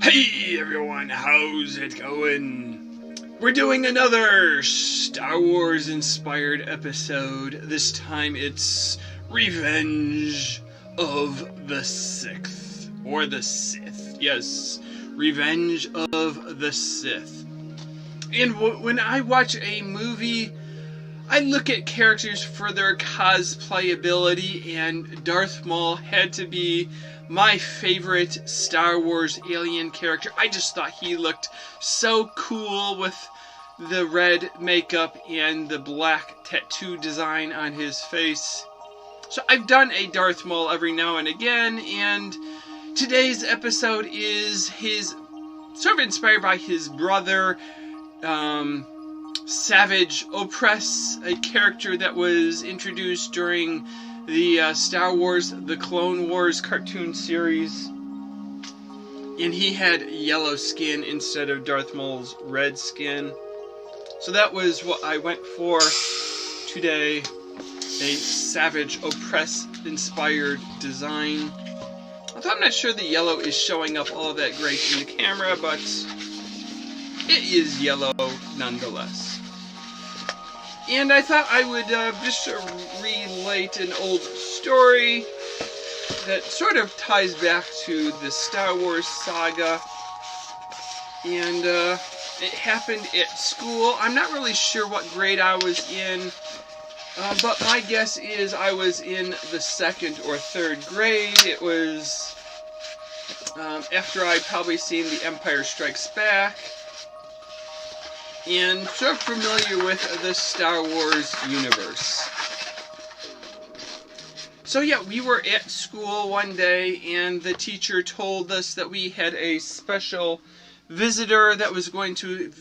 Hey everyone, how's it going? We're doing another Star Wars inspired episode. This time it's Revenge of the Sith. Or the Sith. Yes, Revenge of the Sith. And when I watch a movie, I look at characters for their cosplayability, and Darth Maul had to be my favorite Star Wars alien character. I just thought he looked so cool with the red makeup and the black tattoo design on his face. So I've done a Darth Maul every now and again, and today's episode is sort of inspired by his brother, Savage Opress, a character that was introduced during the Star Wars, the Clone Wars cartoon series. And he had yellow skin instead of Darth Maul's red skin. So that was what I went for today. A Savage Opress inspired design. Although I'm not sure the yellow is showing up all that great in the camera, but it is yellow nonetheless. And I thought I would just relate an old story that sort of ties back to the Star Wars saga. And it happened at school. I'm not really sure what grade I was in, but my guess is I was in the 2nd or 3rd grade. It was after I'd probably seen The Empire Strikes Back, and sort of familiar with the Star Wars universe. So yeah, we were at school one day, and the teacher told us that we had a special visitor that was going to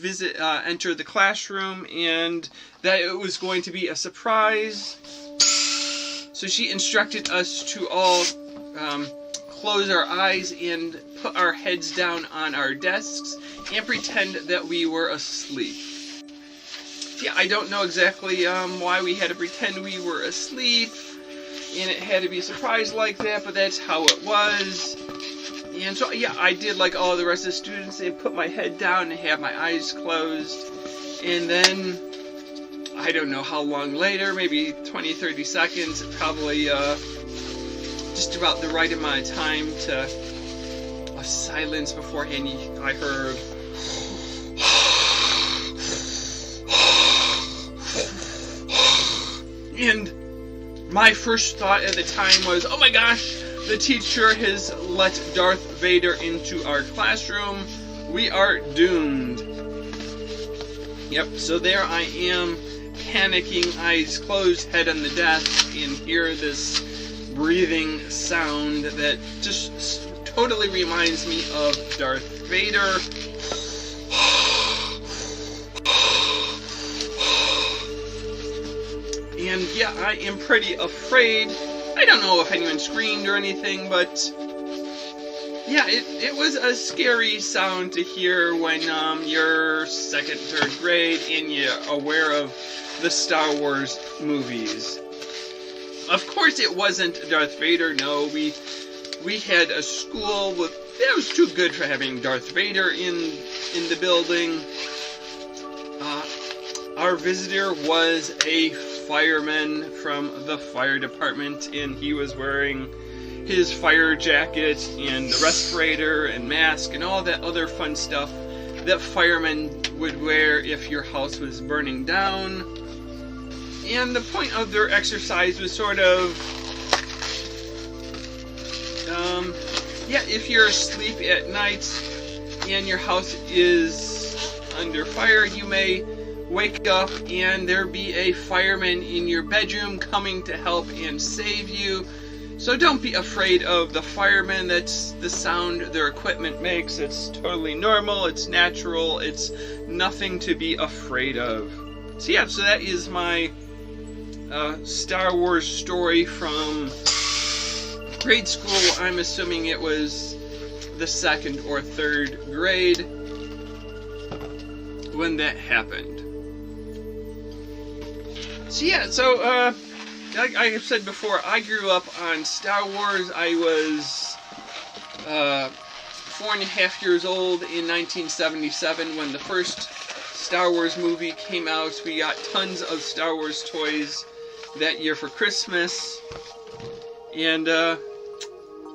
enter the classroom, and that it was going to be a surprise. So she instructed us to all close our eyes and put our heads down on our desks and pretend that we were asleep. Yeah, I don't know exactly why we had to pretend we were asleep, and it had to be a surprise like that, but that's how it was. And so, yeah, I did like all the rest of the students and put my head down and have my eyes closed. And then, I don't know how long later, maybe 20, 30 seconds, probably just about the right amount of time to silence beforehand, I heard and my first thought at the time was, oh my gosh, the teacher has let Darth Vader into our classroom. We are doomed. Yep, so there I am, panicking, eyes closed, head on the desk, and hear this breathing sound that just totally reminds me of Darth Vader. And yeah, I am pretty afraid. I don't know if anyone screamed or anything, but yeah, it was a scary sound to hear when you're 2nd, 3rd grade and you're aware of the Star Wars movies. Of course it wasn't Darth Vader, no. We had a school that was too good for having Darth Vader in the building. Our visitor was a fireman from the fire department, and he was wearing his fire jacket and respirator and mask and all that other fun stuff that firemen would wear if your house was burning down. And the point of their exercise was sort of, if you're asleep at night and your house is under fire, you may wake up and there be a fireman in your bedroom coming to help and save you. So don't be afraid of the firemen. That's the sound their equipment makes. It's totally normal, it's natural, it's nothing to be afraid of. So yeah, so that is my Star Wars story from grade school. I'm assuming it was the 2nd or 3rd grade when that happened. So yeah, so like I've said before, I grew up on Star Wars. I was 4.5 years old in 1977 when the first Star Wars movie came out. We got tons of Star Wars toys that year for Christmas, and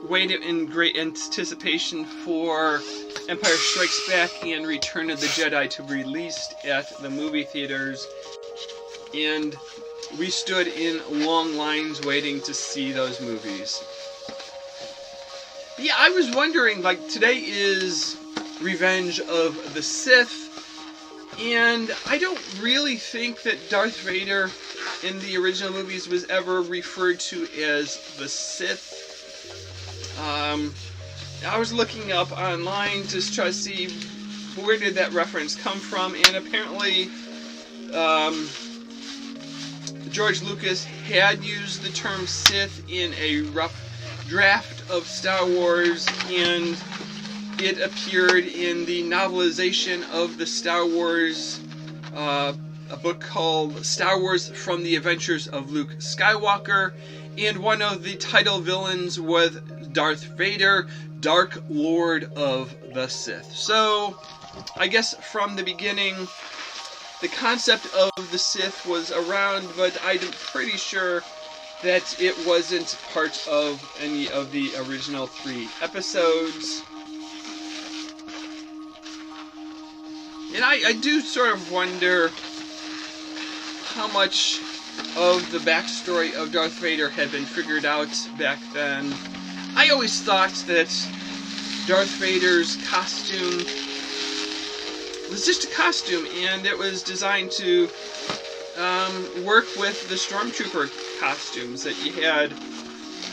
waited in great anticipation for Empire Strikes Back and Return of the Jedi to be released at the movie theaters, and we stood in long lines waiting to see those movies. But yeah, I was wondering, like, today is Revenge of the Sith, and I don't really think that Darth Vader in the original movies was ever referred to as the Sith. I was looking up online to try to see where did that reference come from, and apparently George Lucas had used the term Sith in a rough draft of Star Wars, and it appeared in the novelization of the Star Wars, a book called Star Wars From the Adventures of Luke Skywalker, and one of the title villains was Darth Vader, Dark Lord of the Sith. So, I guess from the beginning, the concept of the Sith was around, but I'm pretty sure that it wasn't part of any of the original 3 episodes. And I do sort of wonder how much of the backstory of Darth Vader had been figured out back then. I always thought that Darth Vader's costume was just a costume, and it was designed to work with the Stormtrooper costumes. That you had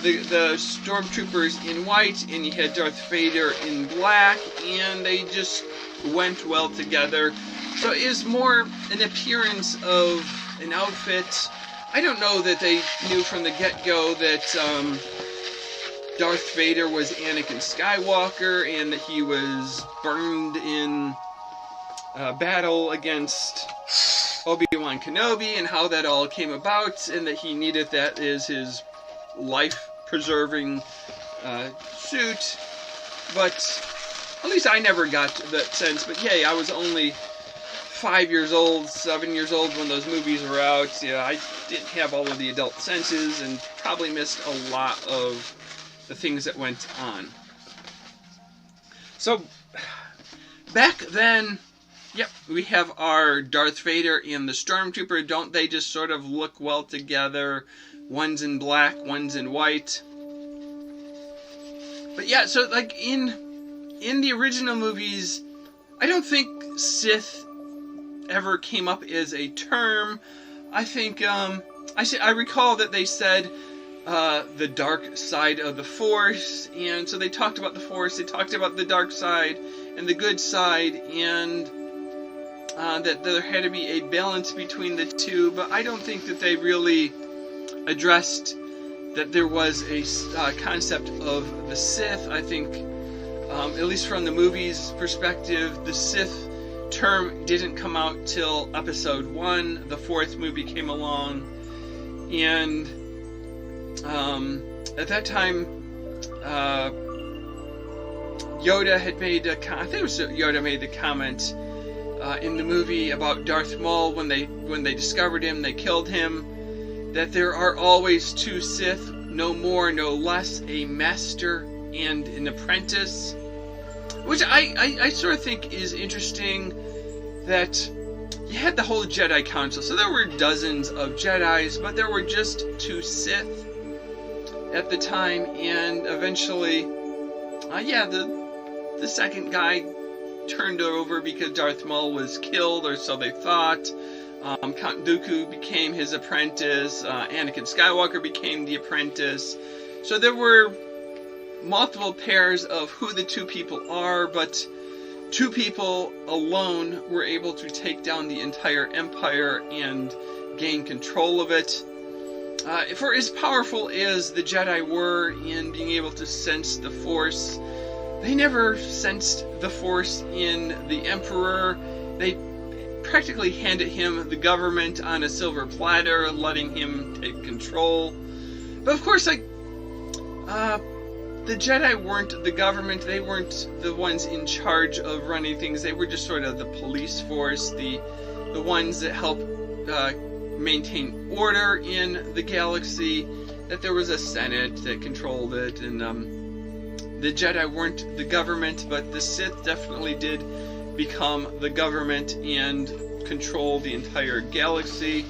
the Stormtroopers in white, and you had Darth Vader in black, and they just went well together. So it is more an appearance of an outfit. I don't know that they knew from the get-go that Darth Vader was Anakin Skywalker and that he was burned in battle against Obi-Wan Kenobi, and how that all came about, and that he needed that as his life-preserving suit. But at least I never got that sense. But hey, I was only 5 years old, 7 years old when those movies were out. Yeah, I didn't have all of the adult senses and probably missed a lot of the things that went on. So, back then, yep, we have our Darth Vader and the Stormtrooper. Don't they just sort of look well together? One's in black, one's in white. But yeah, so like in the original movies, I don't think Sith ever came up as a term. I think I recall that they said the dark side of the Force, and so they talked about the Force, they talked about the dark side and the good side, and that there had to be a balance between the two, but I don't think that they really addressed that there was a concept of the Sith. I think, at least from the movie's perspective, the Sith term didn't come out till Episode 1. The 4th movie came along, and at that time, Yoda had made I think it was Yoda made the comment in the movie about Darth Maul when they discovered him, they killed him, that there are always 2 Sith, no more, no less, a master and an apprentice. Which I sort of think is interesting, that you had the whole Jedi Council, so there were dozens of Jedis, but there were just 2 Sith at the time, and eventually, the second guy turned over because Darth Maul was killed, or so they thought. Count Dooku became his apprentice, Anakin Skywalker became the apprentice. So there were multiple pairs of who the 2 people are, but 2 people alone were able to take down the entire Empire and gain control of it. For as powerful as the Jedi were in being able to sense the Force, they never sensed the Force in the Emperor. They practically handed him the government on a silver platter, letting him take control. But of course, like, the Jedi weren't the government. They weren't the ones in charge of running things. They were just sort of the police force, the ones that help maintain order in the galaxy. That there was a Senate that controlled it, and the Jedi weren't the government, but the Sith definitely did become the government and control the entire galaxy.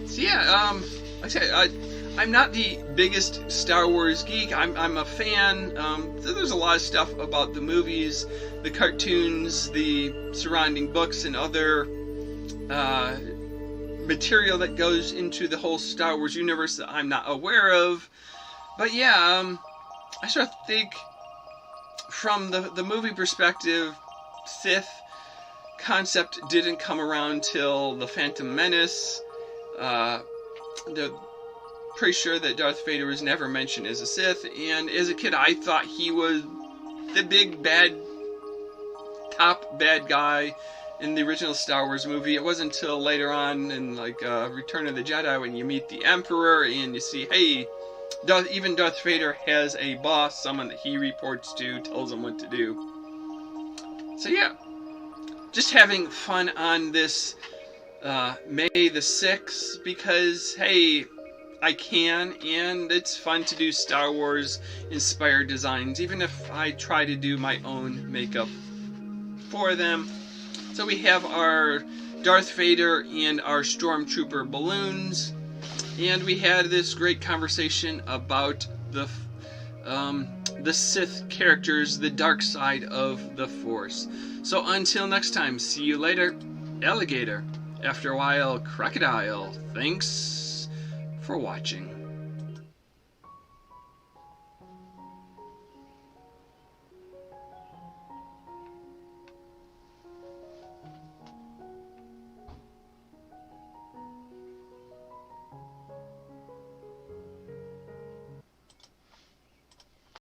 So yeah, like I said, I'm not the biggest Star Wars geek. I'm a fan. There's a lot of stuff about the movies, the cartoons, the surrounding books, and other material that goes into the whole Star Wars universe that I'm not aware of. But yeah, I sort of think from the movie perspective, Sith concept didn't come around till The Phantom Menace. The pretty sure that Darth Vader was never mentioned as a Sith, and as a kid I thought he was the big bad, top bad guy in the original Star Wars movie. It wasn't until later on in like Return of the Jedi when you meet the Emperor and you see, hey, even Darth Vader has a boss, someone that he reports to, tells him what to do. So yeah, just having fun on this May the 6th, because hey, I can, and it's fun to do Star Wars inspired designs, even if I try to do my own makeup for them. So we have our Darth Vader and our Stormtrooper balloons, and we had this great conversation about the Sith characters, the dark side of the Force. So until next time, see you later, alligator. After a while, crocodile. Thanks for watching.